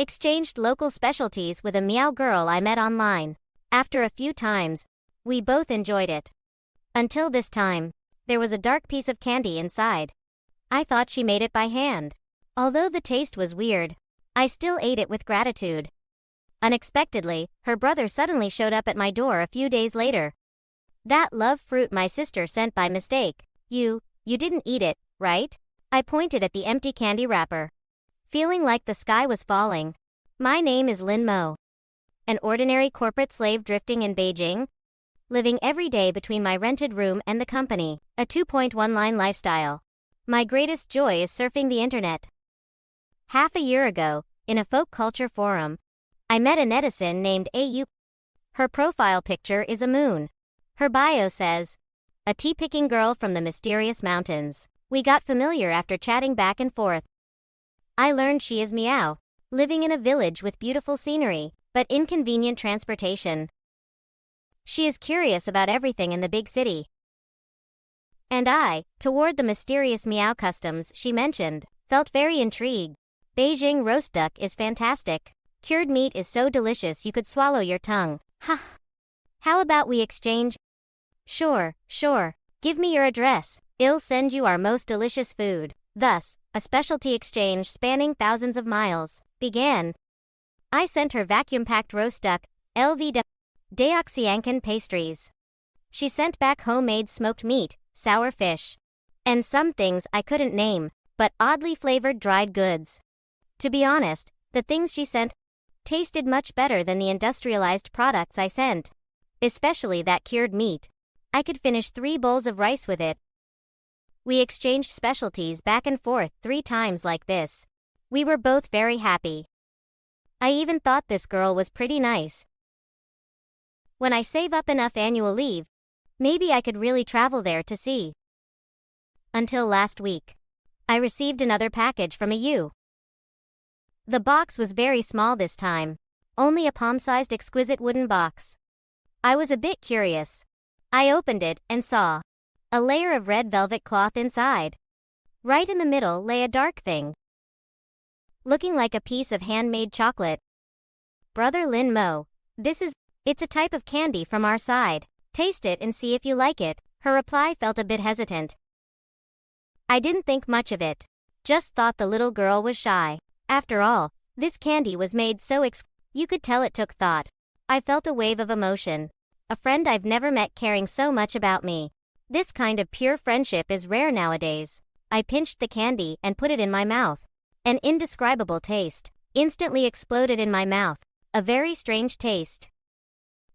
Exchanged local specialties with a Miao girl I met online. After a few times, we both enjoyed it. Until this time, there was a dark piece of candy inside. I thought she made it by hand. Although the taste was weird, I still ate it with gratitude. Unexpectedly, her brother suddenly showed up at my door a few days later. "That love fruit my sister sent by mistake. You didn't eat it, right?" I pointed at the empty candy wrapper, feeling like the sky was falling. "My name is Lin Mo. An ordinary corporate slave drifting in Beijing, living every day between my rented room and the company, a 2.1-line lifestyle. My greatest joy is surfing the internet." Half a year ago, in a folk culture forum, I met a netizen named Au. Her profile picture is a moon. Her bio says, "A tea-picking girl from the mysterious mountains." We got familiar after chatting back and forth. I learned she is Miao, living in a village with beautiful scenery, but inconvenient transportation. She is curious about everything in the big city. And I, toward the mysterious Miao customs she mentioned, felt very intrigued. Beijing roast duck is fantastic. Cured meat is so delicious you could swallow your tongue. How about we exchange? Sure. Give me your address. I'll send you our most delicious food. Thus, a specialty exchange spanning thousands of miles began. I sent her vacuum-packed roast duck, LV Deoxyancan pastries. She sent back homemade smoked meat, sour fish, and some things I couldn't name, but oddly flavored dried goods. To be honest, the things she sent tasted much better than the industrialized products I sent. Especially that cured meat. I could finish 3 bowls of rice with it. We exchanged specialties back and forth 3 times like this. We were both very happy. I even thought this girl was pretty nice. When I save up enough annual leave, maybe I could really travel there to see. Until last week, I received another package from Au. The box was very small this time, only a palm-sized exquisite wooden box. I was a bit curious. I opened it and saw a layer of red velvet cloth inside. Right in the middle lay a dark thing, looking like a piece of handmade chocolate. "Brother Lin Mo, it's a type of candy from our side. Taste it and see if you like it." Her reply felt a bit hesitant. I didn't think much of it. Just thought the little girl was shy. After all, this candy was made so you could tell it took thought. I felt a wave of emotion. A friend I've never met caring so much about me. This kind of pure friendship is rare nowadays. I pinched the candy and put it in my mouth. An indescribable taste instantly exploded in my mouth. A very strange taste.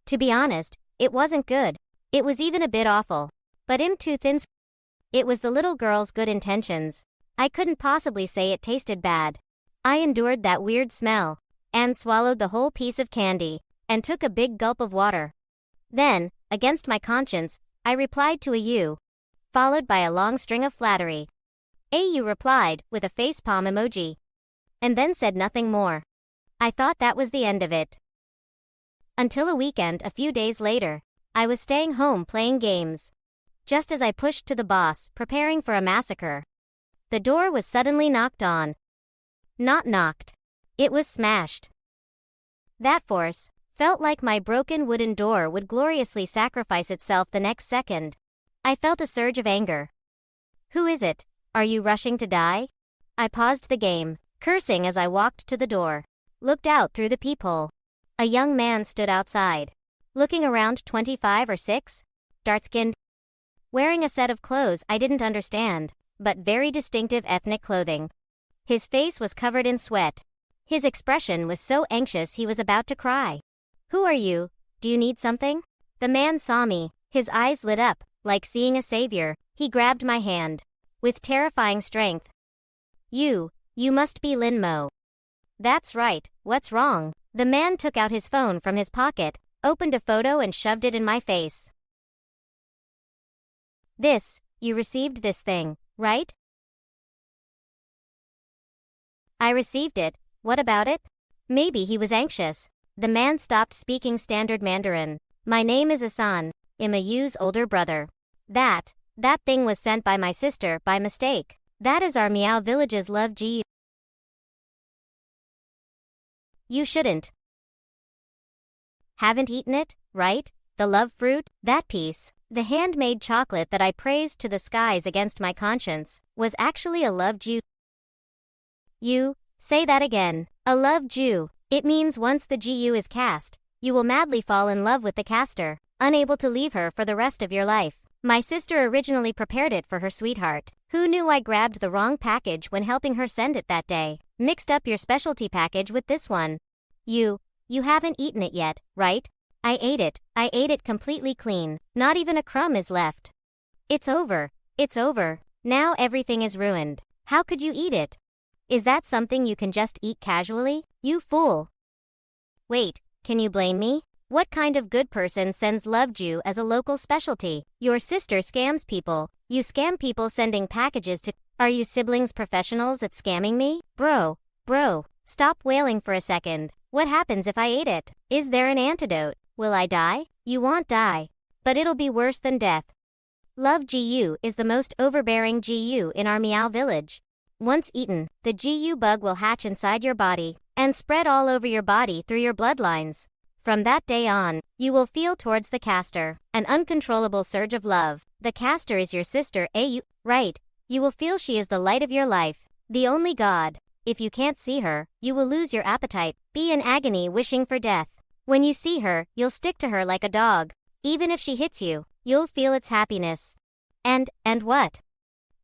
To be honest, it wasn't good. It was even a bit awful. But I'm too thin. It was the little girl's good intentions. I couldn't possibly say it tasted bad. I endured that weird smell, and swallowed the whole piece of candy, and took a big gulp of water. Then, against my conscience, I replied to Au, followed by a long string of flattery. Au replied, with a facepalm emoji, and then said nothing more. I thought that was the end of it. Until a weekend a few days later, I was staying home playing games. Just as I pushed to the boss, preparing for a massacre, the door was suddenly knocked on. Not knocked. It was smashed. That force felt like my broken wooden door would gloriously sacrifice itself the next second. I felt a surge of anger. "Who is it? Are you rushing to die?" I paused the game, cursing as I walked to the door. Looked out through the peephole. A young man stood outside, looking around 25 or 6, dark-skinned, wearing a set of clothes I didn't understand, but very distinctive ethnic clothing. His face was covered in sweat. His expression was so anxious he was about to cry. "Who are you? Do you need something?" The man saw me. His eyes lit up, like seeing a savior. He grabbed my hand with terrifying strength. You must be Lin Mo." "That's right, what's wrong?" The man took out his phone from his pocket, opened a photo and shoved it in my face. You received this thing, right?" "I received it. What about it?" Maybe he was anxious. The man stopped speaking standard Mandarin. "My name is Asan. I'm Au's older brother. That thing was sent by my sister by mistake. That is our Miao village's love. You shouldn't. Haven't eaten it, right? The love fruit, that piece. The handmade chocolate that I praised to the skies against my conscience was actually a love Jew. You, say that again. A love Jew. It means once the GU is cast, you will madly fall in love with the caster, unable to leave her for the rest of your life. My sister originally prepared it for her sweetheart. Who knew I grabbed the wrong package when helping her send it that day? Mixed up your specialty package with this one. You haven't eaten it yet, right? I ate it. I ate it completely clean. Not even a crumb is left. It's over. It's over. Now everything is ruined. How could you eat it? Is that something you can just eat casually? You fool. Wait, can you blame me? What kind of good person sends love Jew as a local specialty? Your sister scams people. You scam people sending packages to. Are you siblings professionals at scamming me? Bro, stop wailing for a second. What happens if I ate it? Is there an antidote? Will I die? You won't die. But it'll be worse than death. Love GU is the most overbearing GU in our Miao village. Once eaten, the GU bug will hatch inside your body and spread all over your body through your bloodlines. From that day on, you will feel towards the caster an uncontrollable surge of love. The caster is your sister, right? You will feel she is the light of your life, the only god. If you can't see her, you will lose your appetite, be in agony wishing for death. When you see her, you'll stick to her like a dog. Even if she hits you, you'll feel its happiness. And what?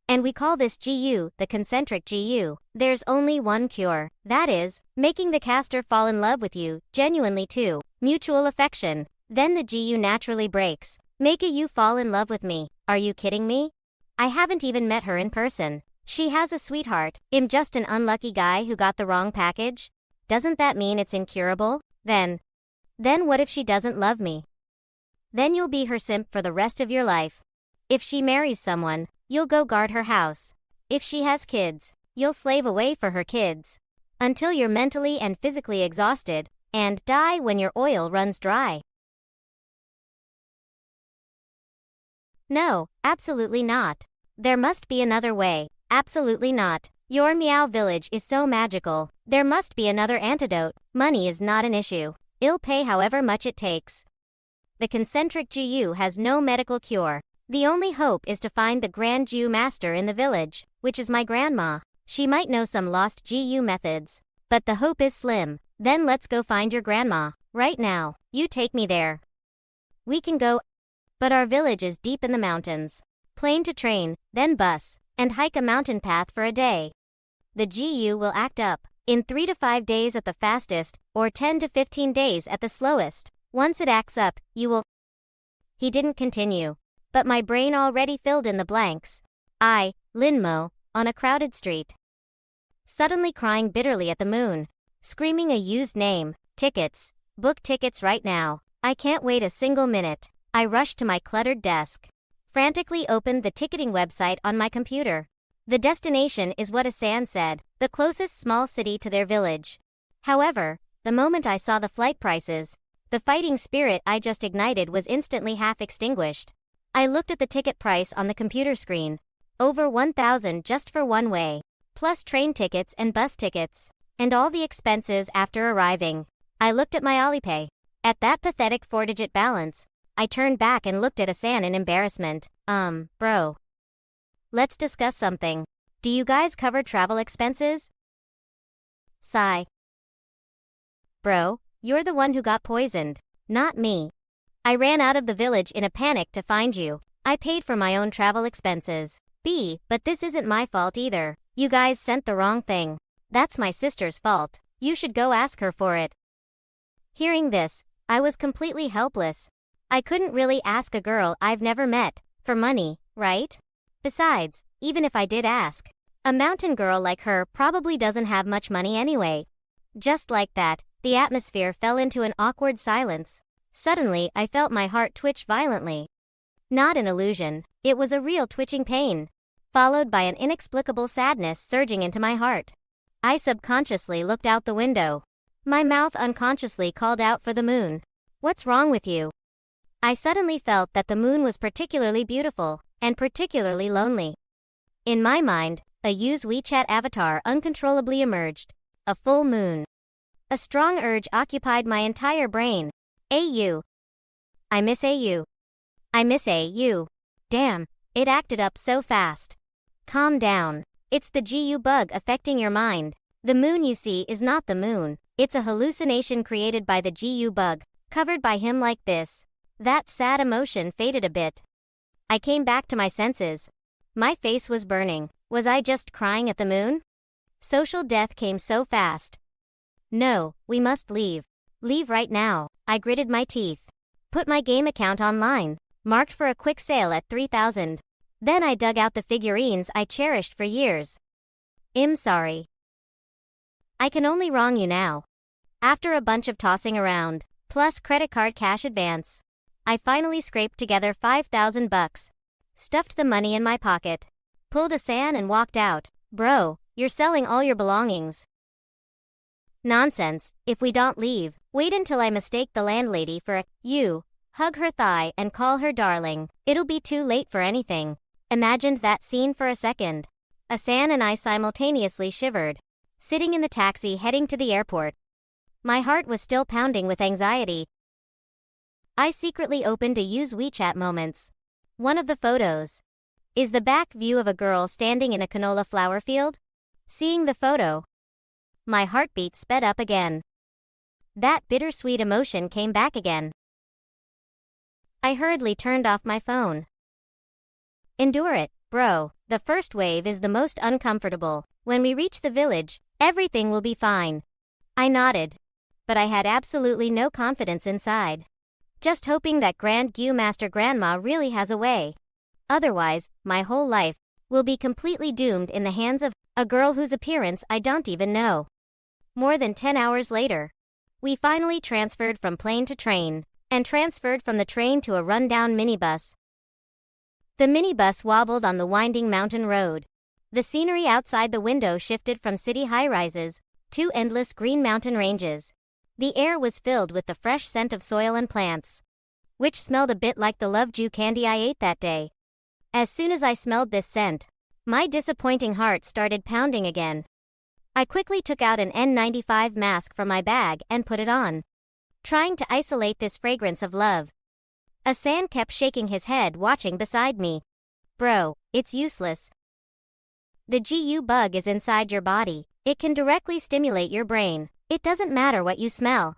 And we call this GU, the concentric GU. There's only one cure. That is, making the caster fall in love with you, genuinely too. Mutual affection. Then the GU naturally breaks. Make a you fall in love with me. Are you kidding me? I haven't even met her in person. She has a sweetheart. I'm just an unlucky guy who got the wrong package? Doesn't that mean it's incurable? Then what if she doesn't love me? Then you'll be her simp for the rest of your life. If she marries someone, you'll go guard her house. If she has kids, you'll slave away for her kids. Until you're mentally and physically exhausted, and die when your oil runs dry. No, absolutely not. There must be another way. Absolutely not. Your Miao village is so magical. There must be another antidote. Money is not an issue. I'll pay however much it takes. The concentric GU has no medical cure. The only hope is to find the Grand GU master in the village, which is my grandma. She might know some lost GU methods. But the hope is slim. Then let's go find your grandma. Right now. You take me there. We can go. But our village is deep in the mountains. Plane to train, then bus, and hike a mountain path for a day. The GU will act up in 3 to 5 days at the fastest, or 10 to 15 days at the slowest. Once it acts up, you will. He didn't continue. But my brain already filled in the blanks. Linmo, on a crowded street. Suddenly crying bitterly at the moon. Screaming a used name. Tickets. Book tickets right now. I can't wait a single minute. I rushed to my cluttered desk. Frantically opened the ticketing website on my computer. The destination is what Asan said, the closest small city to their village. However, the moment I saw the flight prices, the fighting spirit I just ignited was instantly half extinguished. I looked at the ticket price on the computer screen. Over 1,000 just for one way, plus train tickets and bus tickets, and all the expenses after arriving. I looked at my Alipay. At that pathetic 4-digit balance, I turned back and looked at Asan in embarrassment. Bro. Let's discuss something. Do you guys cover travel expenses? Sigh. Bro, you're the one who got poisoned, not me. I ran out of the village in a panic to find you. I paid for my own travel expenses. But this isn't my fault either. You guys sent the wrong thing. That's my sister's fault. You should go ask her for it. Hearing this, I was completely helpless. I couldn't really ask a girl I've never met for money, right? Besides, even if I did ask, a mountain girl like her probably doesn't have much money anyway. Just like that, the atmosphere fell into an awkward silence. Suddenly, I felt my heart twitch violently. Not an illusion, it was a real twitching pain, followed by an inexplicable sadness surging into my heart. I subconsciously looked out the window. My mouth unconsciously called out for the moon. What's wrong with you? I suddenly felt that the moon was particularly beautiful, and particularly lonely. In my mind, a used WeChat avatar uncontrollably emerged. A full moon. A strong urge occupied my entire brain. AU. I miss AU. I miss AU. Damn, it acted up so fast. Calm down. It's the GU bug affecting your mind. The moon you see is not the moon. It's a hallucination created by the GU bug, covered by him like this. That sad emotion faded a bit. I came back to my senses. My face was burning. Was I just crying at the moon? Social death came so fast. No, we must leave. Leave right now. I gritted my teeth. Put my game account online. Marked for a quick sale at 3,000. Then I dug out the figurines I cherished for years. I'm sorry. I can only wrong you now. After a bunch of tossing around, plus credit card cash advance, I finally scraped together 5,000 bucks. Stuffed the money in my pocket. Pulled a san and walked out. Bro, you're selling all your belongings. Nonsense. If we don't leave, wait until I mistake the landlady for you. Hug her thigh and call her darling. It'll be too late for anything. Imagined that scene for a second. Asan and I simultaneously shivered. Sitting in the taxi heading to the airport. My heart was still pounding with anxiety. I secretly opened to use WeChat moments. One of the photos is the back view of a girl standing in a canola flower field. Seeing the photo, my heartbeat sped up again. That bittersweet emotion came back again. I hurriedly turned off my phone. Endure it, bro. The first wave is the most uncomfortable. When we reach the village, everything will be fine. I nodded. But I had absolutely no confidence inside. Just hoping that Grand Gu Master Grandma really has a way. Otherwise, my whole life will be completely doomed in the hands of a girl whose appearance I don't even know. More than 10 hours later, we finally transferred from plane to train, and transferred from the train to a rundown minibus. The minibus wobbled on the winding mountain road. The scenery outside the window shifted from city high-rises to endless green mountain ranges. The air was filled with the fresh scent of soil and plants, which smelled a bit like the love Jew candy I ate that day. As soon as I smelled this scent, my disappointing heart started pounding again. I quickly took out an N95 mask from my bag and put it on, trying to isolate this fragrance of love. Asan kept shaking his head watching beside me. Bro, it's useless. The GU bug is inside your body. It can directly stimulate your brain. It doesn't matter what you smell.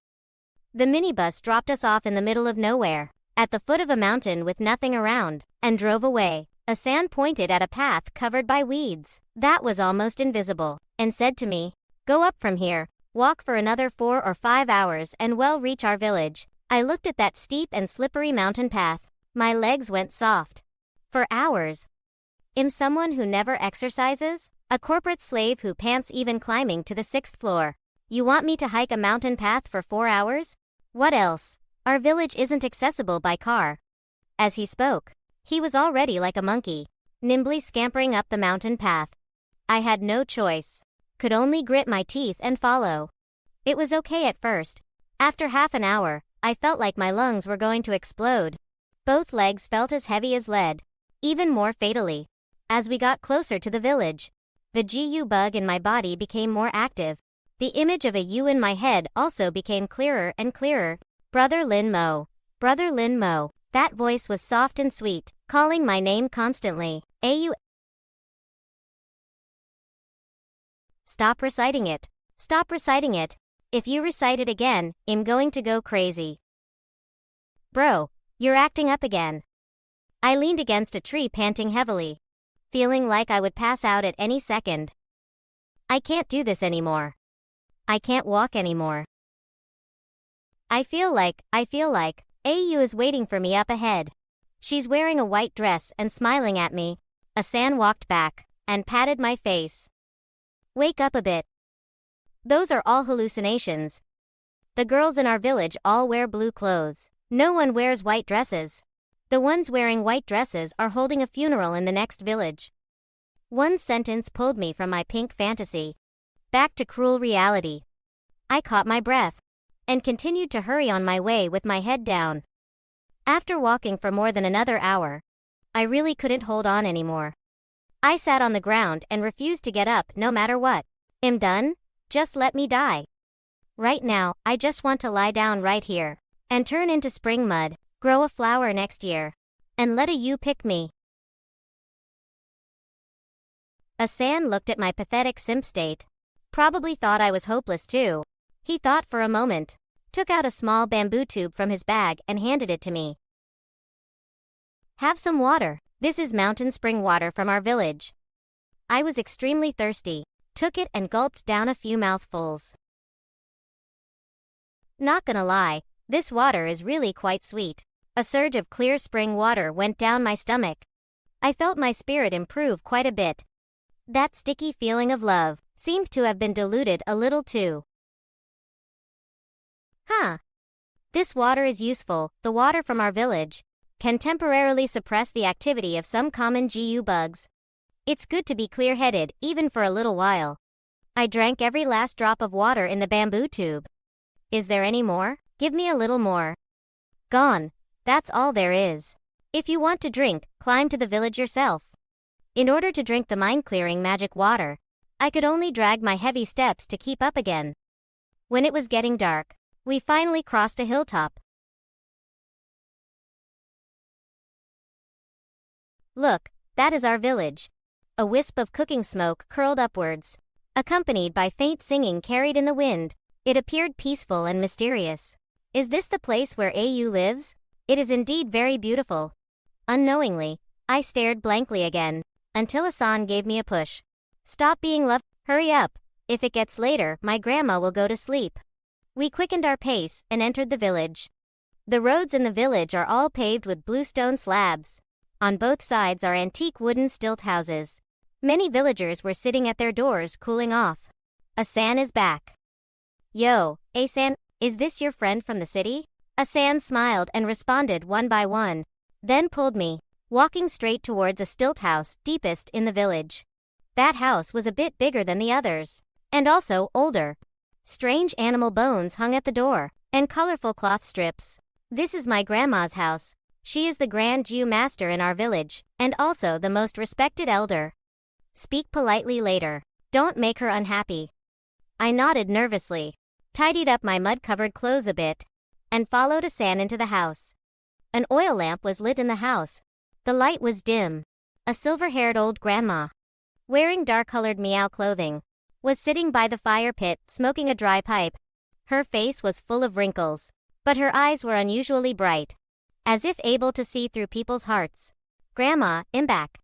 The minibus dropped us off in the middle of nowhere, at the foot of a mountain with nothing around, and drove away. Asan pointed at a path covered by weeds that was almost invisible, and said to me, "Go up from here, walk for another 4 or 5 hours and we'll reach our village." I looked at that steep and slippery mountain path. My legs went soft. For hours. I'm someone who never exercises? A corporate slave who pants even climbing to the 6th floor. You want me to hike a mountain path for 4 hours? What else? Our village isn't accessible by car. As he spoke, he was already like a monkey, nimbly scampering up the mountain path. I had no choice. Could only grit my teeth and follow. It was okay at first. After half an hour, I felt like my lungs were going to explode. Both legs felt as heavy as lead. Even more fatally. As we got closer to the village, the GU bug in my body became more active. The image of a U in my head also became clearer and clearer. Brother Lin Mo. Brother Lin Mo. That voice was soft and sweet, calling my name constantly. AU. Stop reciting it. Stop reciting it. If you recite it again, I'm going to go crazy. Bro, you're acting up again. I leaned against a tree panting heavily, feeling like I would pass out at any second. I can't do this anymore. I can't walk anymore. I feel like AU is waiting for me up ahead. She's wearing a white dress and smiling at me. Asan walked back and patted my face. Wake up a bit. Those are all hallucinations. The girls in our village all wear blue clothes. No one wears white dresses. The ones wearing white dresses are holding a funeral in the next village. One sentence pulled me from my pink fantasy back to cruel reality. I caught my breath and continued to hurry on my way with my head down. After walking for more than another hour, I really couldn't hold on anymore. I sat on the ground and refused to get up no matter what. I'm done. Just let me die. Right now, I just want to lie down right here and turn into spring mud, grow a flower next year, and let a you pick me. A San looked at my pathetic simp state. Probably thought I was hopeless too. He thought for a moment, took out a small bamboo tube from his bag and handed it to me. Have some water. This is mountain spring water from our village. I was extremely thirsty, took it and gulped down a few mouthfuls. Not gonna lie, this water is really quite sweet. A surge of clear spring water went down my stomach. I felt my spirit improve quite a bit. That sticky feeling of love seemed to have been diluted a little too. This water is useful. The water from our village can temporarily suppress the activity of some common GU bugs. It's good to be clear-headed, even for a little while. I drank every last drop of water in the bamboo tube. Is there any more? Give me a little more. Gone. That's all there is. If you want to drink, climb to the village yourself. In order to drink the mind-clearing magic water, I could only drag my heavy steps to keep up again. When it was getting dark, we finally crossed a hilltop. Look, that is our village. A wisp of cooking smoke curled upwards, accompanied by faint singing carried in the wind. It appeared peaceful and mysterious. Is this the place where AU lives? It is indeed very beautiful. Unknowingly, I stared blankly again, until Asan gave me a push. Stop being left. Hurry up. If it gets later, my grandma will go to sleep. We quickened our pace and entered the village. The roads in the village are all paved with bluestone slabs. On both sides are antique wooden stilt houses. Many villagers were sitting at their doors cooling off. Asan is back. Yo, Asan, is this your friend from the city? Asan smiled and responded one by one, then pulled me, walking straight towards a stilt house deepest in the village. That house was a bit bigger than the others, and also older. Strange animal bones hung at the door, and colorful cloth strips. This is my grandma's house. She is the Grand Jew Master in our village, and also the most respected elder. Speak politely later. Don't make her unhappy. I nodded nervously, tidied up my mud-covered clothes a bit, and followed Asan into the house. An oil lamp was lit in the house. The light was dim. A silver-haired old grandma, wearing dark-colored Miao clothing, was sitting by the fire pit, smoking a dry pipe. Her face was full of wrinkles, but her eyes were unusually bright, as if able to see through people's hearts. Grandma, I'm back.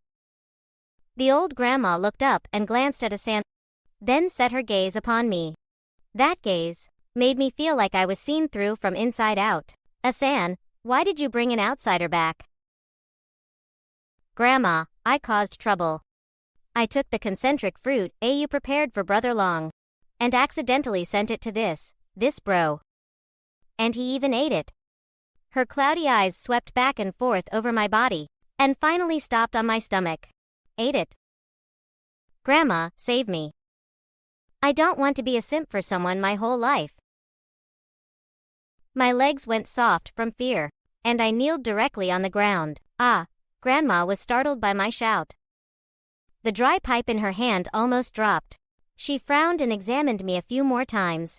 The old grandma looked up and glanced at Asan, then set her gaze upon me. That gaze made me feel like I was seen through from inside out. Asan, why did you bring an outsider back? Grandma, I caused trouble. I took the concentric fruit you prepared for Brother Long, and accidentally sent it to this bro. And he even ate it. Her cloudy eyes swept back and forth over my body, and finally stopped on my stomach. Ate it. Grandma, save me. I don't want to be a simp for someone my whole life. My legs went soft from fear, and I kneeled directly on the ground. Grandma was startled by my shout. The dry pipe in her hand almost dropped. She frowned and examined me a few more times.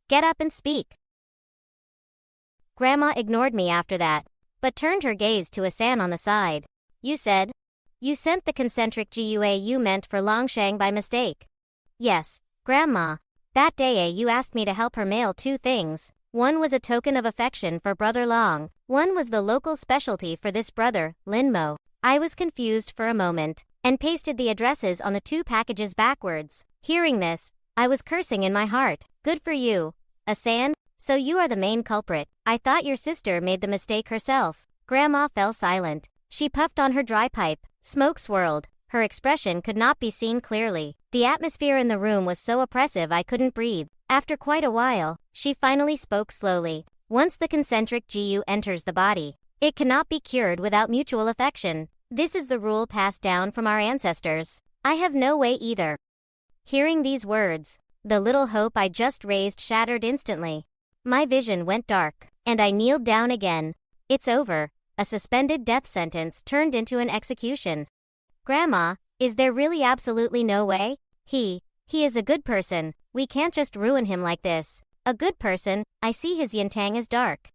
Get up and speak. Grandma ignored me after that, but turned her gaze to Asan on the side. You said? You sent the concentric GUA you meant for Longshang by mistake. Yes, Grandma. That day you asked me to help her mail 2 things. One was a token of affection for Brother Long. One was the local specialty for this brother, Linmo. I was confused for a moment, and pasted the addresses on the 2 packages backwards. Hearing this, I was cursing in my heart. Good for you, Asan. So you are the main culprit. I thought your sister made the mistake herself. Grandma fell silent. She puffed on her dry pipe. Smoke swirled. Her expression could not be seen clearly. The atmosphere in the room was so oppressive I couldn't breathe. After quite a while, she finally spoke slowly. Once the concentric GU enters the body, it cannot be cured without mutual affection. This is the rule passed down from our ancestors. I have no way either. Hearing these words, the little hope I just raised shattered instantly. My vision went dark, and I kneeled down again. It's over. A suspended death sentence turned into an execution. Grandma, is there really absolutely no way? He is a good person. We can't just ruin him like this. A good person, I see his yin-tang is dark.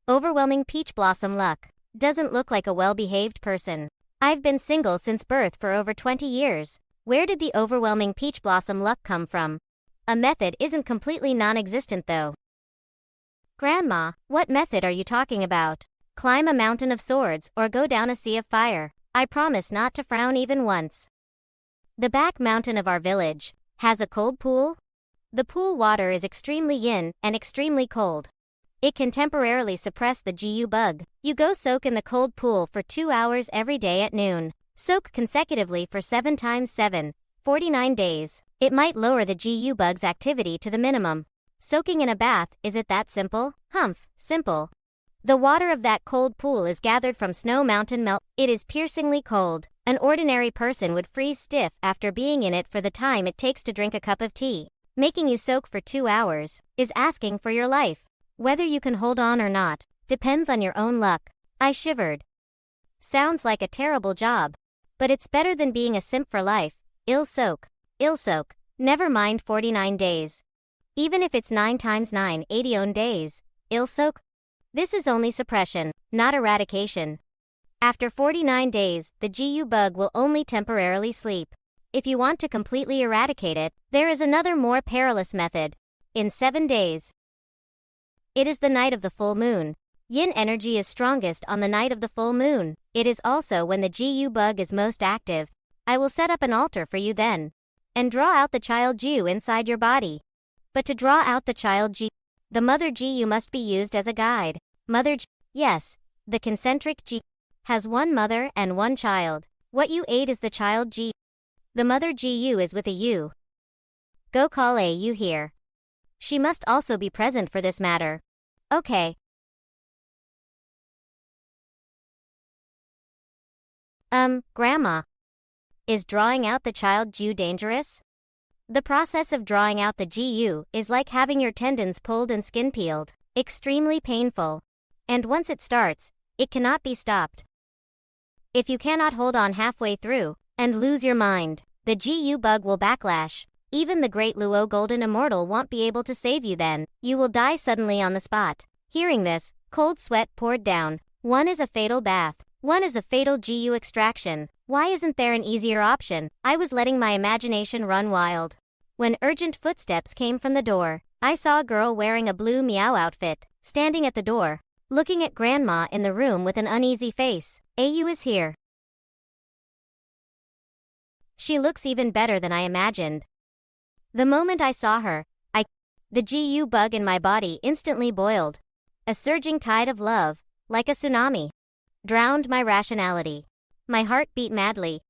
Overwhelming peach blossom luck. Doesn't look like a well-behaved person. I've been single since birth for over 20 years. Where did the overwhelming peach blossom luck come from? A method isn't completely non-existent though. Grandma, what method are you talking about? Climb a mountain of swords or go down a sea of fire. I promise not to frown even once. The back mountain of our village has a cold pool. The pool water is extremely yin and extremely cold. It can temporarily suppress the GU bug. You go soak in the cold pool for 2 hours every day at noon. Soak consecutively for 7 times 7, 49 days. It might lower the GU bug's activity to the minimum. Soaking in a bath, is it that simple? Humph, simple. The water of that cold pool is gathered from snow mountain melt. It is piercingly cold. An ordinary person would freeze stiff after being in it for the time it takes to drink a cup of tea. Making you soak for 2 hours is asking for your life. Whether you can hold on or not depends on your own luck. I shivered. Sounds like a terrible job. But it's better than being a simp for life. Ill soak. Never mind 49 days. Even if it's 9 times 9, 80 days. Ill soak. This is only suppression, not eradication. After 49 days, the GU bug will only temporarily sleep. If you want to completely eradicate it, there is another more perilous method. In 7 days. It is the night of the full moon. Yin energy is strongest on the night of the full moon. It is also when the GU bug is most active. I will set up an altar for you then. And draw out the child GU inside your body. But to draw out the child GU, the mother GU must be used as a guide. Mother GU, yes, the concentric GU has one mother and one child. What you ate is the child GU. The mother GU is with a U. Go call a U here. She must also be present for this matter. Okay. Grandma. Is drawing out the child GU dangerous? The process of drawing out the GU is like having your tendons pulled and skin peeled. Extremely painful. And once it starts, it cannot be stopped. If you cannot hold on halfway through, and lose your mind, the GU bug will backlash. Even the great Luo Golden Immortal won't be able to save you then. You will die suddenly on the spot. Hearing this, cold sweat poured down. One is a fatal bath. One is a fatal GU extraction. Why isn't there an easier option? I was letting my imagination run wild. When urgent footsteps came from the door, I saw a girl wearing a blue Miao outfit, standing at the door, looking at Grandma in the room with an uneasy face. AU is here. She looks even better than I imagined. The moment I saw her, the GU bug in my body instantly boiled. A surging tide of love, like a tsunami, drowned my rationality. My heart beat madly.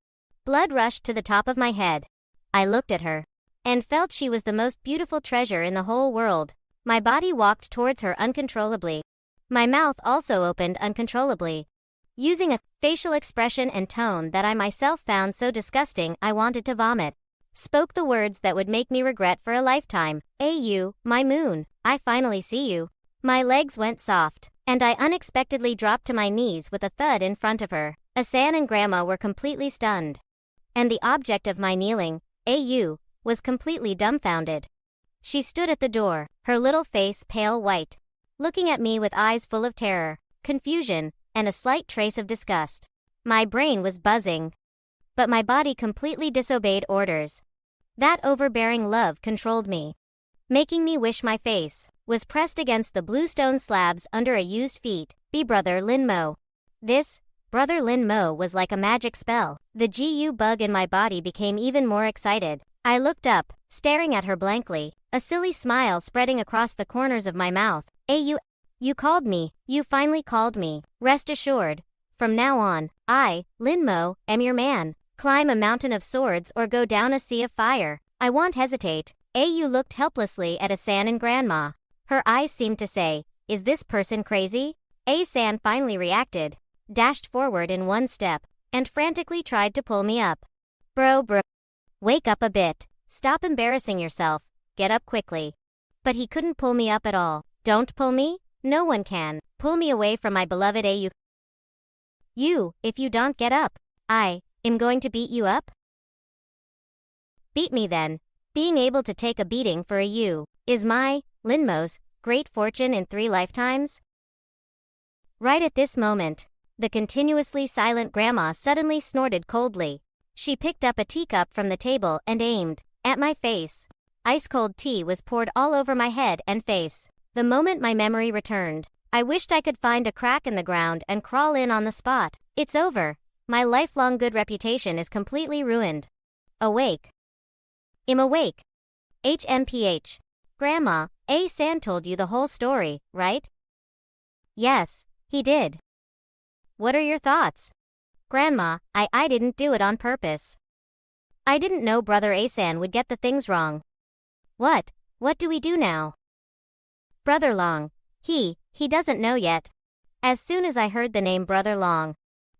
Blood rushed to the top of my head. I looked at her, and felt she was the most beautiful treasure in the whole world. My body walked towards her uncontrollably. My mouth also opened uncontrollably. Using a facial expression and tone that I myself found so disgusting I wanted to vomit. Spoke the words that would make me regret for a lifetime. AU, my moon, I finally see you. My legs went soft, and I unexpectedly dropped to my knees with a thud in front of her. Asan and Grandma were completely stunned. And the object of my kneeling, AU, was completely dumbfounded. She stood at the door, her little face pale white, looking at me with eyes full of terror, confusion, and a slight trace of disgust. My brain was buzzing, but my body completely disobeyed orders. That overbearing love controlled me, making me wish my face was pressed against the bluestone slabs under a used feet. Brother Lin Mo. This, Brother Lin Mo, was like a magic spell. The GU bug in my body became even more excited. I looked up, staring at her blankly, a silly smile spreading across the corners of my mouth. You called me. You finally called me. Rest assured, from now on, I, Lin Mo, am your man. Climb a mountain of swords or go down a sea of fire. I won't hesitate. AU looked helplessly at Asan and Grandma. Her eyes seemed to say, is this person crazy? Asan finally reacted, dashed forward in one step, and frantically tried to pull me up. Bro. Wake up a bit. Stop embarrassing yourself. Get up quickly. But he couldn't pull me up at all. Don't pull me? No one can. Pull me away from my beloved AU. If you don't get up, I am going to beat you up? Beat me then. Being able to take a beating for a U is my Linmo's great fortune in 3 lifetimes? Right at this moment, the continuously silent grandma suddenly snorted coldly. She picked up a teacup from the table and aimed at my face. Ice-cold tea was poured all over my head and face. The moment my memory returned, I wished I could find a crack in the ground and crawl in on the spot. It's over. My lifelong good reputation is completely ruined. Awake. I'm awake. HMPH. Grandma, A-san told you the whole story, right? Yes, he did. What are your thoughts? Grandma, I didn't do it on purpose. I didn't know Brother A-san would get the things wrong. What do we do now? Brother Long. He doesn't know yet. As soon as I heard the name Brother Long,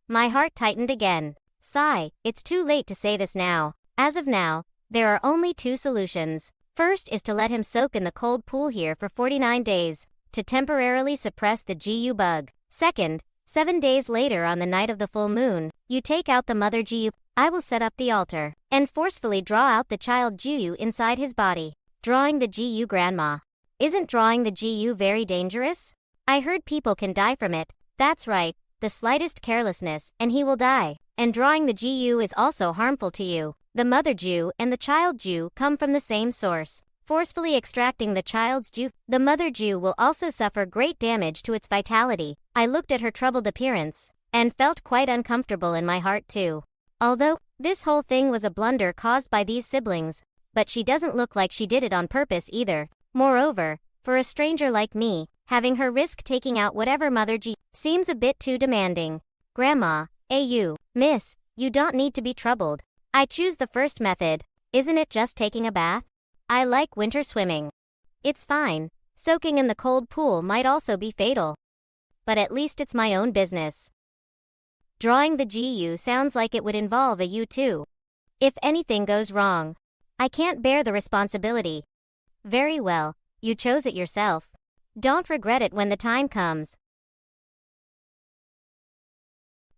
my heart tightened again. Sigh, it's too late to say this now. As of now, there are only 2 solutions. First is to let him soak in the cold pool here for 49 days, to temporarily suppress the GU bug. Second, 7 days later on the night of the full moon, you take out the mother GU. I will set up the altar and forcefully draw out the child GU inside his body. Drawing the GU grandma. Isn't drawing the GU very dangerous? I heard people can die from it. That's right, the slightest carelessness, and he will die. And drawing the GU is also harmful to you. The mother GU and the child GU come from the same source. Forcefully extracting the child's GU, the mother GU will also suffer great damage to its vitality. I looked at her troubled appearance and felt quite uncomfortable in my heart too. Although, this whole thing was a blunder caused by these siblings, but she doesn't look like she did it on purpose either. Moreover, for a stranger like me, having her risk taking out whatever mother GU seems a bit too demanding. Grandma, miss, you don't need to be troubled. I choose the first method. Isn't it just taking a bath? I like winter swimming. It's fine. Soaking in the cold pool might also be fatal. But at least it's my own business. Drawing the GU sounds like it would involve a U too. If anything goes wrong, I can't bear the responsibility. Very well, you chose it yourself. Don't regret it when the time comes.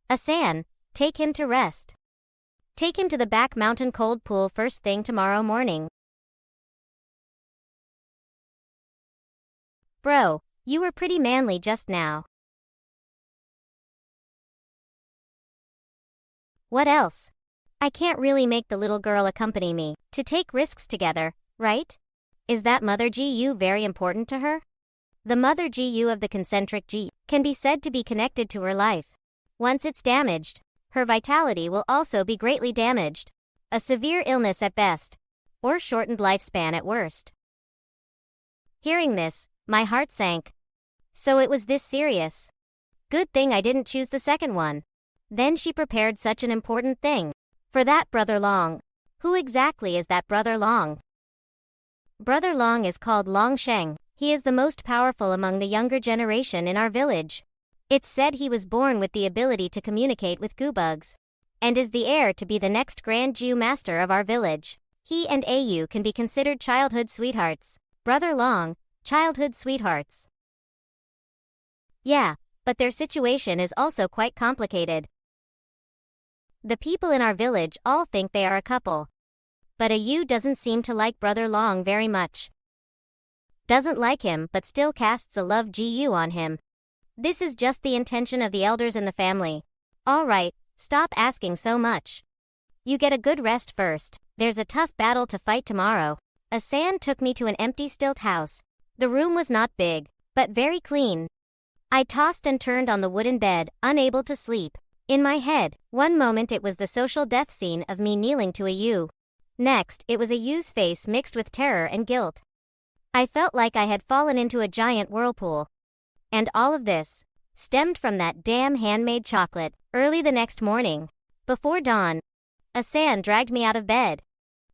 A-san, take him to rest. Take him to the back mountain cold pool first thing tomorrow morning. Bro, you were pretty manly just now. What else? I can't really make the little girl accompany me to take risks together, right? Is that mother GU very important to her? The mother GU of the concentric G can be said to be connected to her life. Once it's damaged, her vitality will also be greatly damaged. A severe illness at best, or shortened lifespan at worst. Hearing this, my heart sank. So it was this serious. Good thing I didn't choose the second one. Then she prepared such an important thing. For that Brother Long. Who exactly is that Brother Long? Brother Long is called Long Sheng. He is the most powerful among the younger generation in our village. It's said he was born with the ability to communicate with goobugs, and is the heir to be the next Grand Jew Master of our village. He and AU can be considered childhood sweethearts. Brother Long, childhood sweethearts. Yeah, but their situation is also quite complicated. The people in our village all think they are a couple. But AU doesn't seem to like Brother Long very much. Doesn't like him but still casts a love GU on him. This is just the intention of the elders in the family. Alright, stop asking so much. You get a good rest first. There's a tough battle to fight tomorrow. A-san took me to an empty stilt house. The room was not big, but very clean. I tossed and turned on the wooden bed, unable to sleep. In my head, one moment it was the social death scene of me kneeling to a U. Next, it was a U's face mixed with terror and guilt. I felt like I had fallen into a giant whirlpool. And all of this stemmed from that damn handmade chocolate. Early the next morning, before dawn, A-san dragged me out of bed,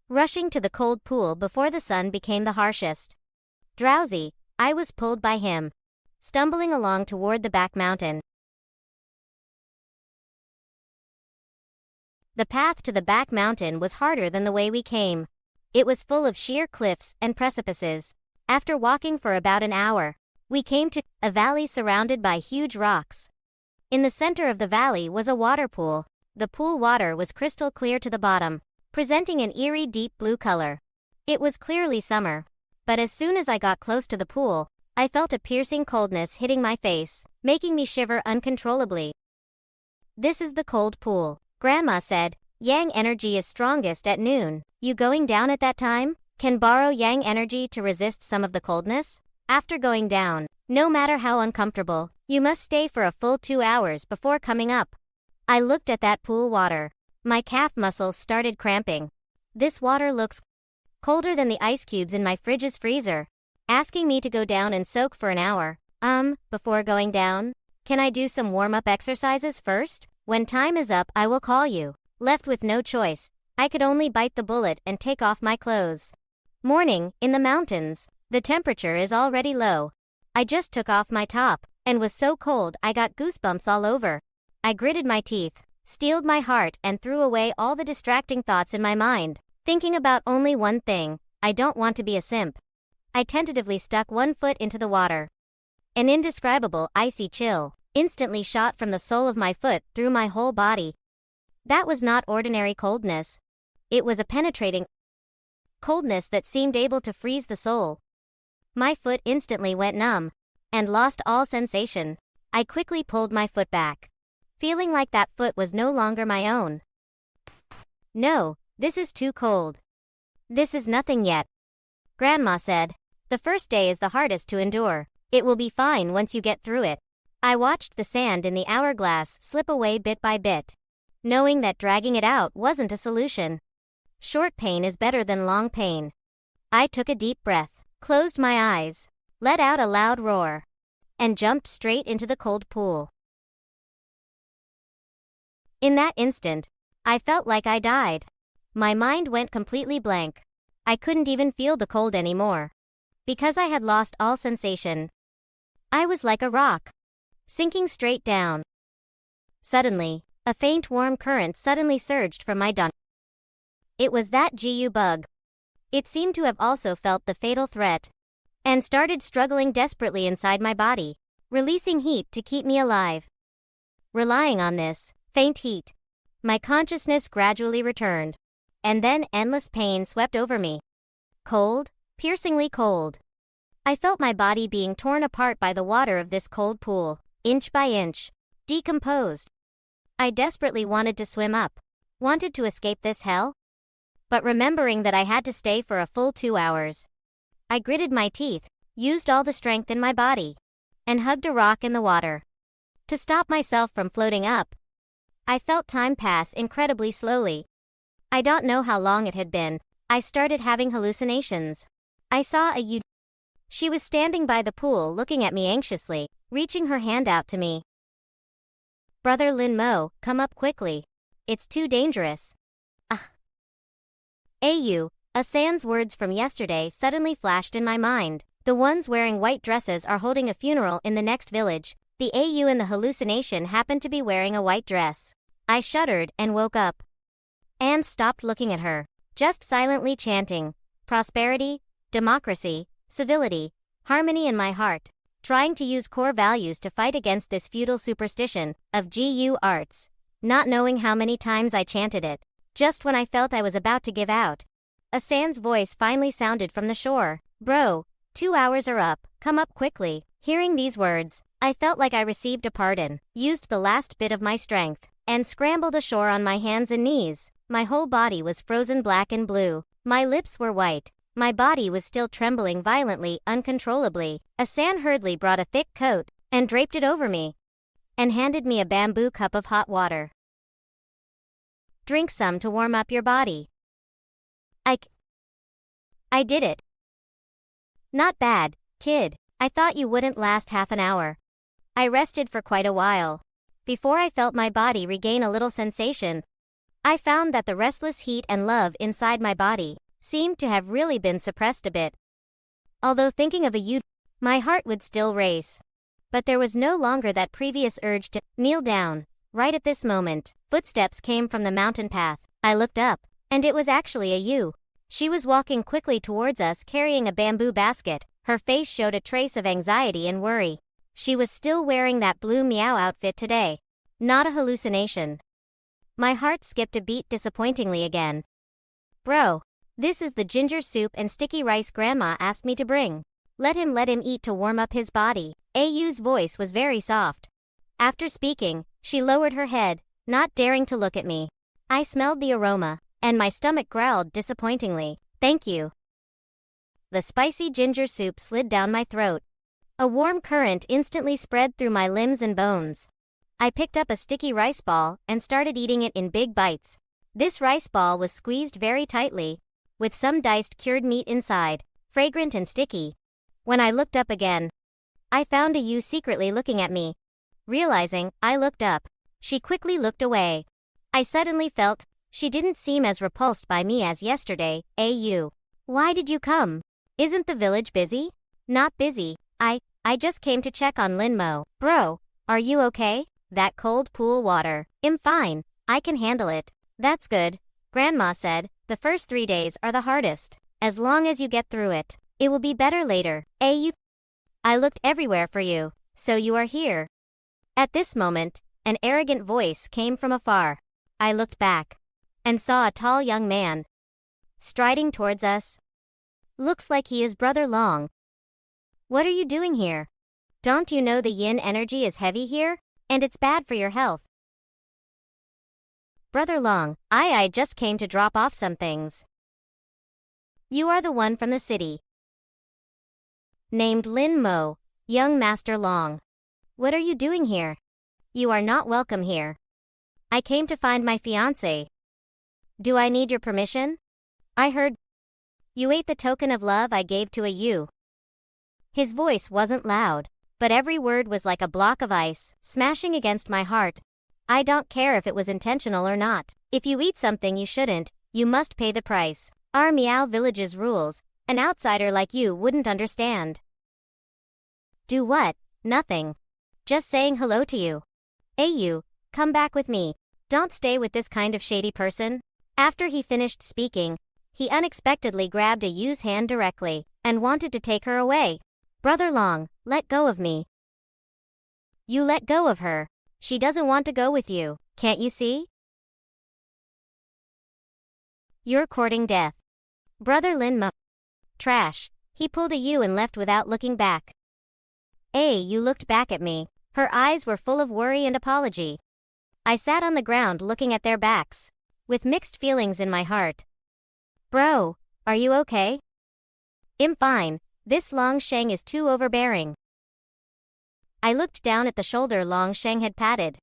rushing to the cold pool before the sun became the harshest. Drowsy, I was pulled by him, stumbling along toward the back mountain. The path to the back mountain was harder than the way we came. It was full of sheer cliffs and precipices. After walking for about an hour, we came to a valley surrounded by huge rocks. In the center of the valley was a water pool. The pool water was crystal clear to the bottom, presenting an eerie deep blue color. It was clearly summer. But as soon as I got close to the pool, I felt a piercing coldness hitting my face, making me shiver uncontrollably. This is the cold pool. Grandma said, Yang energy is strongest at noon. You going down at that time? Can borrow Yang energy to resist some of the coldness? After going down, no matter how uncomfortable, you must stay for a full 2 hours before coming up. I looked at that pool water. My calf muscles started cramping. This water looks colder than the ice cubes in my fridge's freezer. Asking me to go down and soak for an hour. Before going down? Can I do some warm-up exercises first? When time is up, I will call you. Left with no choice, I could only bite the bullet and take off my clothes. Morning, in the mountains. The temperature is already low. I just took off my top, and was so cold I got goosebumps all over. I gritted my teeth, steeled my heart and threw away all the distracting thoughts in my mind, thinking about only one thing: I don't want to be a simp. I tentatively stuck one foot into the water. An indescribable icy chill instantly shot from the sole of my foot through my whole body. That was not ordinary coldness. It was a penetrating coldness that seemed able to freeze the soul. My foot instantly went numb and lost all sensation. I quickly pulled my foot back, feeling like that foot was no longer my own. No, this is too cold. This is nothing yet. Grandma said, the first day is the hardest to endure. It will be fine once you get through it. I watched the sand in the hourglass slip away bit by bit, knowing that dragging it out wasn't a solution. Short pain is better than long pain. I took a deep breath, closed my eyes, let out a loud roar, and jumped straight into the cold pool. In that instant, I felt like I died. My mind went completely blank. I couldn't even feel the cold anymore, because I had lost all sensation. I was like a rock, sinking straight down. Suddenly, a faint warm current suddenly surged from my daunting. It was that GU bug. It seemed to have also felt the fatal threat, and started struggling desperately inside my body, releasing heat to keep me alive. Relying on this faint heat, my consciousness gradually returned, and then endless pain swept over me. Cold, piercingly cold. I felt my body being torn apart by the water of this cold pool, inch by inch, decomposed. I desperately wanted to swim up, wanted to escape this hell. But remembering that I had to stay for a full 2 hours, I gritted my teeth, used all the strength in my body, and hugged a rock in the water to stop myself from floating up. I felt time pass incredibly slowly. I don't know how long it had been. I started having hallucinations. I saw a She was standing by the pool looking at me anxiously, reaching her hand out to me. Brother Lin Mo, come up quickly. It's too dangerous. Asan's words from yesterday suddenly flashed in my mind. The ones wearing white dresses are holding a funeral in the next village. The AU in the hallucination happened to be wearing a white dress. I shuddered and woke up. Anne stopped looking at her, just silently chanting, prosperity, democracy, civility, harmony in my heart, trying to use core values to fight against this feudal superstition of GU arts, not knowing how many times I chanted it. Just when I felt I was about to give out, Asan's voice finally sounded from the shore. Bro, 2 hours are up, come up quickly. Hearing these words, I felt like I received a pardon, used the last bit of my strength, and scrambled ashore on my hands and knees. My whole body was frozen black and blue. My lips were white. My body was still trembling violently, uncontrollably. Asan hurriedly brought a thick coat, and draped it over me, and handed me a bamboo cup of hot water. Drink some to warm up your body. I did it. Not bad, kid. I thought you wouldn't last half an hour. I rested for quite a while, before I felt my body regain a little sensation. I found that the restless heat and love inside my body seemed to have really been suppressed a bit. Although thinking of my heart would still race. But there was no longer that previous urge to kneel down. Right at this moment, footsteps came from the mountain path. I looked up, and it was actually a. She was walking quickly towards us carrying a bamboo basket. Her face showed a trace of anxiety and worry. She was still wearing that blue Miao outfit today. Not a hallucination. My heart skipped a beat disappointingly again. Bro, This is the ginger soup and sticky rice Grandma asked me to bring. Let him eat to warm up his body. Ayu's voice was very soft. After speaking, she lowered her head, not daring to look at me. I smelled the aroma, and my stomach growled disappointingly. Thank you. The spicy ginger soup slid down my throat. A warm current instantly spread through my limbs and bones. I picked up a sticky rice ball and started eating it in big bites. This rice ball was squeezed very tightly, with some diced cured meat inside, fragrant and sticky. When I looked up again, I found Ayu secretly looking at me. Realizing I looked up, she quickly looked away. I suddenly felt she didn't seem as repulsed by me as yesterday. Ayu, why did you come? Isn't the village busy? Not busy. I just came to check on Linmo. Bro, are you okay? That cold pool water. I'm fine. I can handle it. That's good. Grandma said, the first 3 days are the hardest. As long as you get through it, it will be better later. Ayu. I looked everywhere for you, so you are here. At this moment, an arrogant voice came from afar. I looked back and saw a tall young man striding towards us. Looks like he is Brother Long. What are you doing here? Don't you know the yin energy is heavy here? And it's bad for your health. Brother Long, I just came to drop off some things. You are the one from the city. Named Lin Mo, young Master Long. What are you doing here? You are not welcome here. I came to find my fiancé. Do I need your permission? I heard you ate the token of love I gave to Ayu. His voice wasn't loud, but every word was like a block of ice, smashing against my heart. I don't care if it was intentional or not. If you eat something you shouldn't, you must pay the price. Our Miao village's rules, an outsider like you wouldn't understand. Do what? Nothing. Just saying hello to you. Ayu, come back with me. Don't stay with this kind of shady person. After he finished speaking, he unexpectedly grabbed Ayu's hand directly and wanted to take her away. Brother Long, let go of me. You let go of her. She doesn't want to go with you, can't you see? You're courting death. Brother Lin Mo. Trash. He pulled Ayu and left without looking back. You looked back at me. Her eyes were full of worry and apology. I sat on the ground looking at their backs, with mixed feelings in my heart. Bro, are you okay? I'm fine. This Long Sheng is too overbearing. I looked down at the shoulder Long Sheng had patted.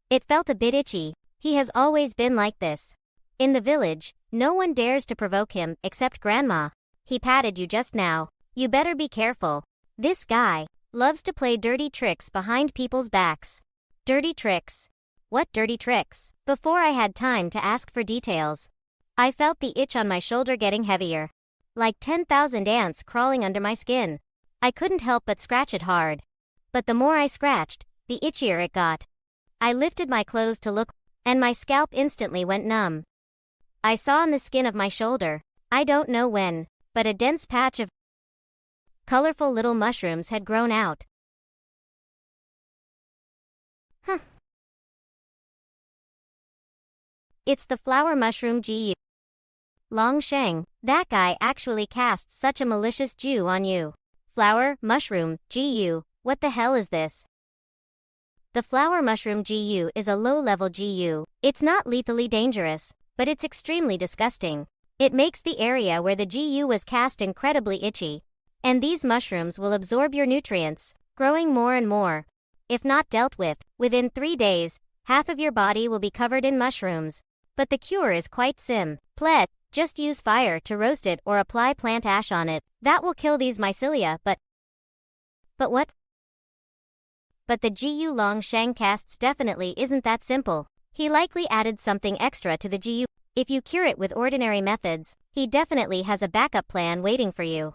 It felt a bit itchy. He has always been like this. In the village, no one dares to provoke him except Grandma. He patted you just now. You better be careful. This guy loves to play dirty tricks behind people's backs. Dirty tricks? What dirty tricks? Before I had time to ask for details, I felt the itch on my shoulder getting heavier. Like 10,000 ants crawling under my skin. I couldn't help but scratch it hard. But the more I scratched, the itchier it got. I lifted my clothes to look, and my scalp instantly went numb. I saw on the skin of my shoulder, I don't know when, but a dense patch of colorful little mushrooms had grown out. Huh. It's the flower mushroom Gu. Long Sheng, that guy actually casts such a malicious Ju on you. Flower, mushroom, Gu, what the hell is this? The flower mushroom Gu is a low-level Gu. It's not lethally dangerous, but it's extremely disgusting. It makes the area where the Gu was cast incredibly itchy. And these mushrooms will absorb your nutrients, growing more and more. If not dealt with, within 3 days, half of your body will be covered in mushrooms. But the cure is quite simple. Just use fire to roast it or apply plant ash on it. That will kill these mycelia, but what? But the Gu Long Sheng casts definitely isn't that simple. He likely added something extra to the Gu. If you cure it with ordinary methods, he definitely has a backup plan waiting for you.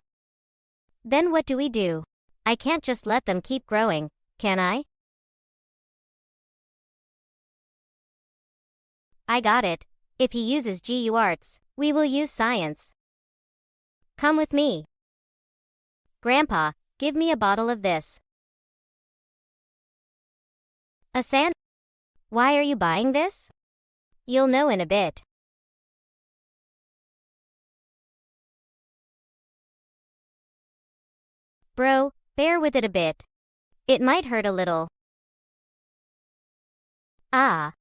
Then what do we do? I can't just let them keep growing, can I? I got it. If he uses Gu arts, we will use science. Come with me. Grandpa, give me a bottle of this. A sand? Why are you buying this? You'll know in a bit. Bro, bear with it a bit. It might hurt a little. Ah.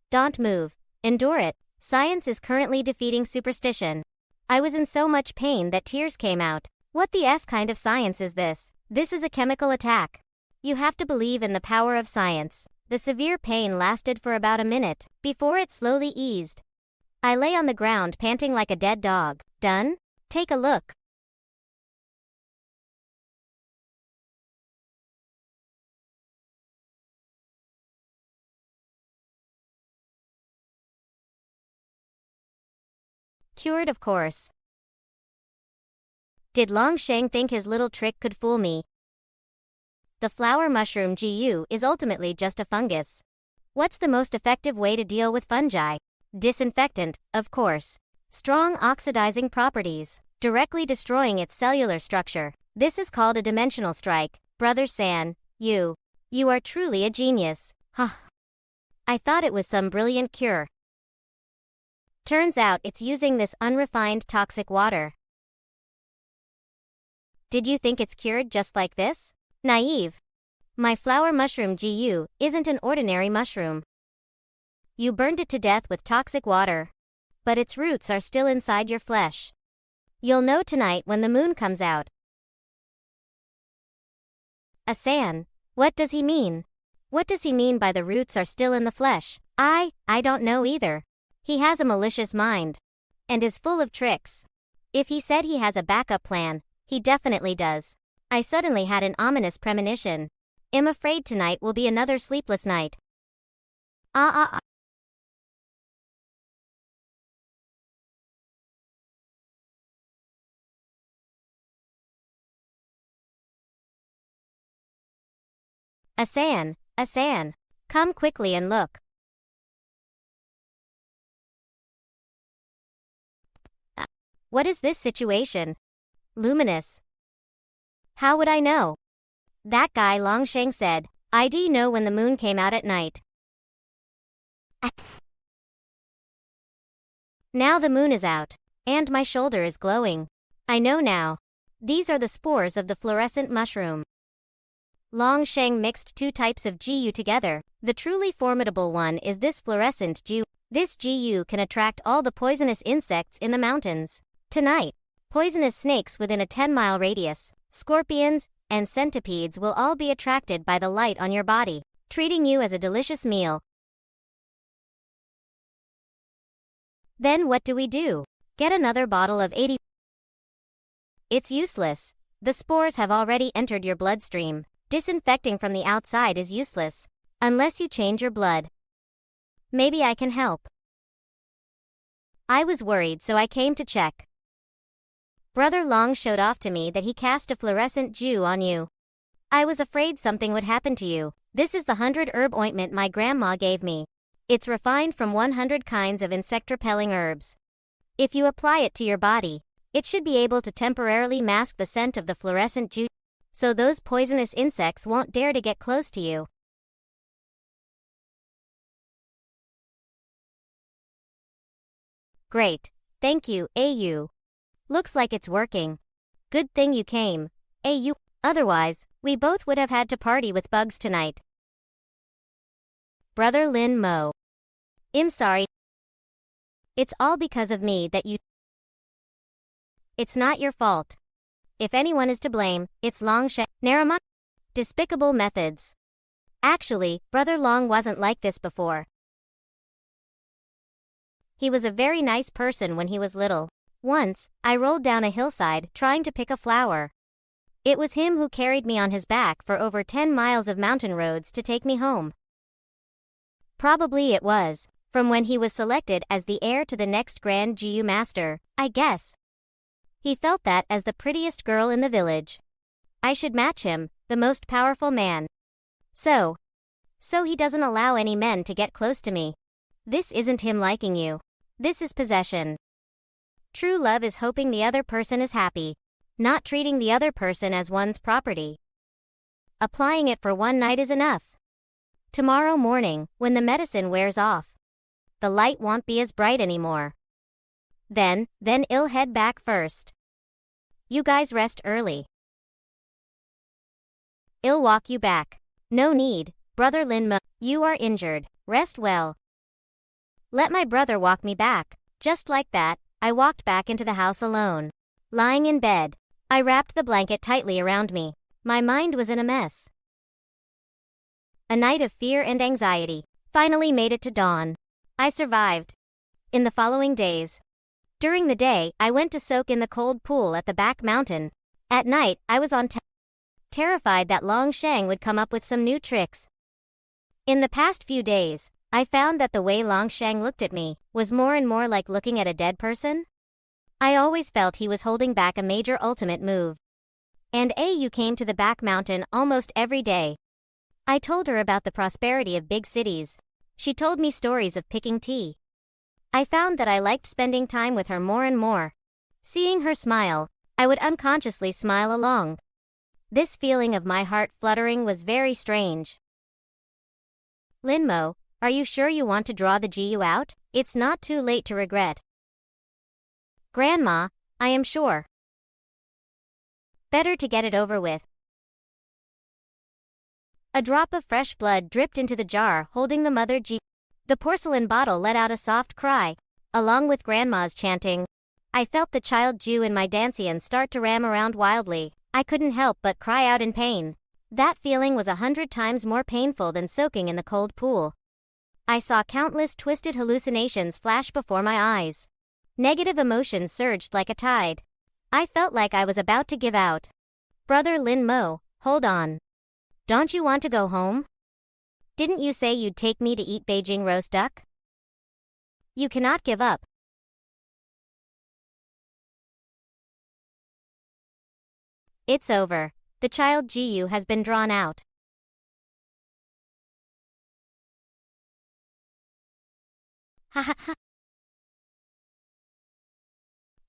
Don't move. Endure it. Science is currently defeating superstition. I was in so much pain that tears came out. What the F kind of science is this? This is a chemical attack. You have to believe in the power of science. The severe pain lasted for about a minute, before it slowly eased. I lay on the ground panting like a dead dog. Done? Take a look. Cured, of course. Did Longsheng think his little trick could fool me? The flower mushroom GU is ultimately just a fungus. What's the most effective way to deal with fungi? Disinfectant, of course. Strong oxidizing properties, directly destroying its cellular structure. This is called a dimensional strike. Brother San, you are truly a genius. Huh. I thought it was some brilliant cure. Turns out it's using this unrefined toxic water. Did you think it's cured just like this? Naive. My flower mushroom GU isn't an ordinary mushroom. You burned it to death with toxic water. But its roots are still inside your flesh. You'll know tonight when the moon comes out. Asan, what does he mean? What does he mean by the roots are still in the flesh? I don't know either. He has a malicious mind. And is full of tricks. If he said he has a backup plan, he definitely does. I suddenly had an ominous premonition. I'm afraid tonight will be another sleepless night. Asan, come quickly and look. What is this situation? Luminous. How would I know? That guy Longsheng said, "I'd know when the moon came out at night." Now the moon is out, and my shoulder is glowing. I know now. These are the spores of the fluorescent mushroom. Longsheng mixed two types of GU together. The truly formidable one is this fluorescent GU. This GU can attract all the poisonous insects in the mountains. Tonight, poisonous snakes within a 10-mile radius, scorpions, and centipedes will all be attracted by the light on your body, treating you as a delicious meal. Then what do we do? Get another bottle of 80. It's useless. The spores have already entered your bloodstream. Disinfecting from the outside is useless, unless you change your blood. Maybe I can help. I was worried, so I came to check. Brother Long showed off to me that he cast a fluorescent Jew on you. I was afraid something would happen to you. This is the 100 herb ointment my grandma gave me. It's refined from 100 kinds of insect-repelling herbs. If you apply it to your body, it should be able to temporarily mask the scent of the fluorescent Jew, so those poisonous insects won't dare to get close to you. Great. Thank you, AU. Looks like it's working. Good thing you came, AU. Otherwise, we both would have had to party with bugs tonight. Brother Lin Mo. I'm sorry. It's all because of me that you. It's not your fault. If anyone is to blame, it's Longsheng. Narama. Despicable methods. Actually, Brother Long wasn't like this before. He was a very nice person when he was little. Once, I rolled down a hillside trying to pick a flower. It was him who carried me on his back for over 10 miles of mountain roads to take me home. Probably it was, from when he was selected as the heir to the next Grand GU Master, I guess. He felt that as the prettiest girl in the village. I should match him, the most powerful man. So he doesn't allow any men to get close to me. This isn't him liking you. This is possession. True love is hoping the other person is happy, not treating the other person as one's property. Applying it for one night is enough. Tomorrow morning, when the medicine wears off, the light won't be as bright anymore. Then I'll head back first. You guys rest early. I'll walk you back. No need, brother Lin Mo. You are injured. Rest well. Let my brother walk me back. Just like that, I walked back into the house alone. Lying in bed, I wrapped the blanket tightly around me. My mind was in a mess. A night of fear and anxiety. Finally made it to dawn. I survived. In the following days. During the day, I went to soak in the cold pool at the back mountain. At night, I was on terrified that Long Sheng would come up with some new tricks. In the past few days, I found that the way Long Sheng looked at me was more and more like looking at a dead person. I always felt he was holding back a major ultimate move. And you came to the back mountain almost every day. I told her about the prosperity of big cities. She told me stories of picking tea. I found that I liked spending time with her more and more. Seeing her smile, I would unconsciously smile along. This feeling of my heart fluttering was very strange. Lin Mo, are you sure you want to draw the GU out? It's not too late to regret. Grandma, I am sure. Better to get it over with. A drop of fresh blood dripped into the jar holding the mother GU. The porcelain bottle let out a soft cry, along with Grandma's chanting. I felt the child Jew in my dancian start to ram around wildly. I couldn't help but cry out in pain. That feeling was 100 times more painful than soaking in the cold pool. I saw countless twisted hallucinations flash before my eyes. Negative emotions surged like a tide. I felt like I was about to give out. Brother Lin Mo, hold on. Don't you want to go home? Didn't you say you'd take me to eat Beijing roast duck? You cannot give up. It's over. The child GU has been drawn out. Ha ha ha.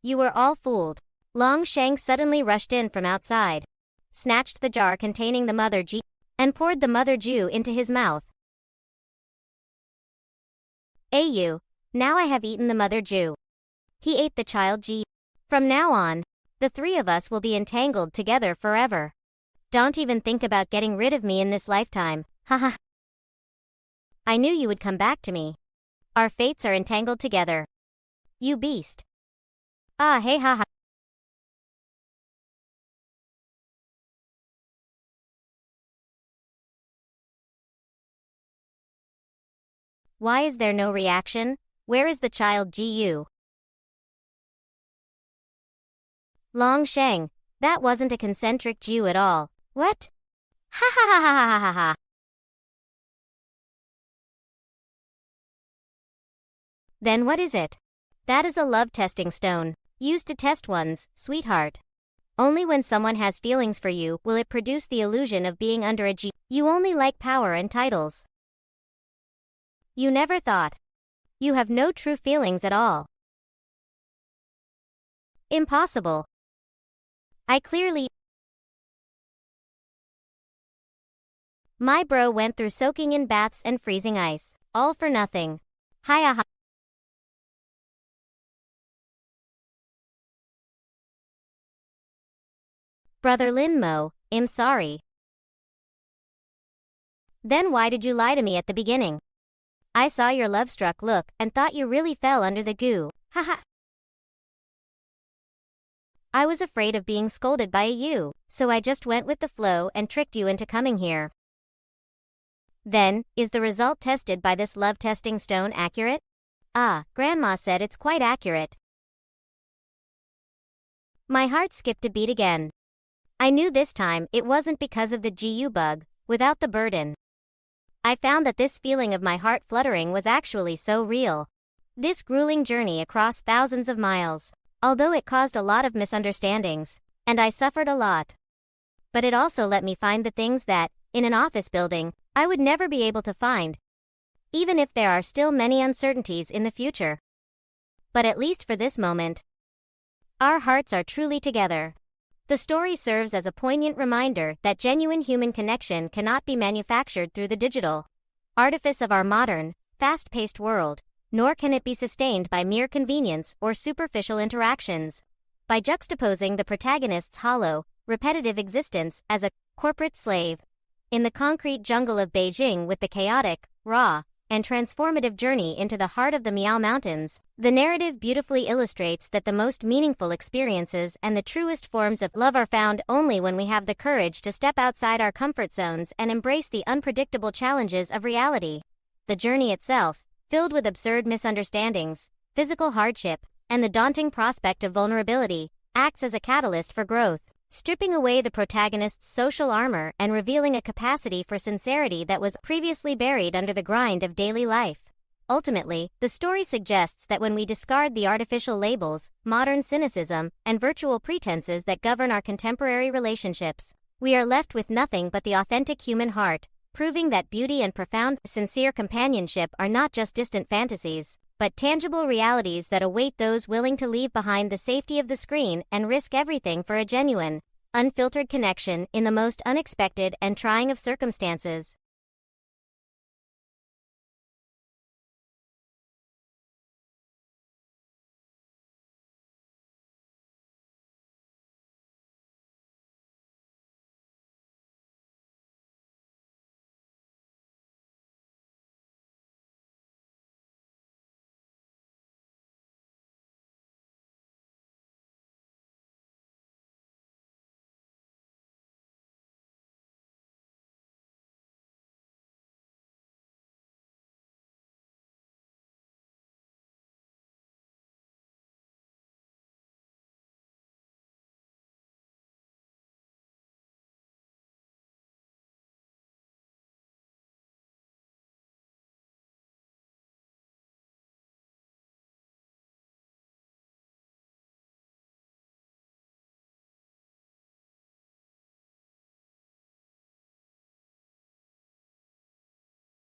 You were all fooled. Long Sheng suddenly rushed in from outside, snatched the jar containing the mother GU, and poured the mother Jew into his mouth. Ayu, now I have eaten the mother Jew. He ate the child GU. From now on, the three of us will be entangled together forever. Don't even think about getting rid of me in this lifetime, haha. I knew you would come back to me. Our fates are entangled together. You beast. Ah hey haha. Why is there no reaction? Where is the child GU? Long Sheng, that wasn't a concentric Jew at all. What? Ha ha ha ha ha ha ha. Then what is it? That is a love testing stone, used to test one's sweetheart. Only when someone has feelings for you will it produce the illusion of being under a G. You only like power and titles. You never thought. You have no true feelings at all. Impossible. I clearly. My bro went through soaking in baths and freezing ice, all for nothing. Hiya. Brother Lin Mo, I'm sorry. Then why did you lie to me at the beginning? I saw your love-struck look and thought you really fell under the goo. Haha. I was afraid of being scolded by you, so I just went with the flow and tricked you into coming here. Then, is the result tested by this love testing stone accurate? Ah, Grandma said it's quite accurate. My heart skipped a beat again. I knew this time it wasn't because of the GU bug, without the burden. I found that this feeling of my heart fluttering was actually so real. This grueling journey across thousands of miles, although it caused a lot of misunderstandings, and I suffered a lot. But it also let me find the things that, in an office building, I would never be able to find. Even if there are still many uncertainties in the future. But at least for this moment, our hearts are truly together. The story serves as a poignant reminder that genuine human connection cannot be manufactured through the digital artifice of our modern, fast-paced world, nor can it be sustained by mere convenience or superficial interactions. by juxtaposing the protagonist's hollow, repetitive existence as a corporate slave in the concrete jungle of Beijing with the chaotic, raw, and transformative journey into the heart of the Miao Mountains. The narrative beautifully illustrates that the most meaningful experiences and the truest forms of love are found only when we have the courage to step outside our comfort zones and embrace the unpredictable challenges of reality. The journey itself, filled with absurd misunderstandings, physical hardship, and the daunting prospect of vulnerability, acts as a catalyst for growth, stripping away the protagonist's social armor and revealing a capacity for sincerity that was previously buried under the grind of daily life. Ultimately, the story suggests that when we discard the artificial labels, modern cynicism, and virtual pretenses that govern our contemporary relationships, we are left with nothing but the authentic human heart, proving that beauty and profound, sincere companionship are not just distant fantasies, but tangible realities that await those willing to leave behind the safety of the screen and risk everything for a genuine, unfiltered connection in the most unexpected and trying of circumstances.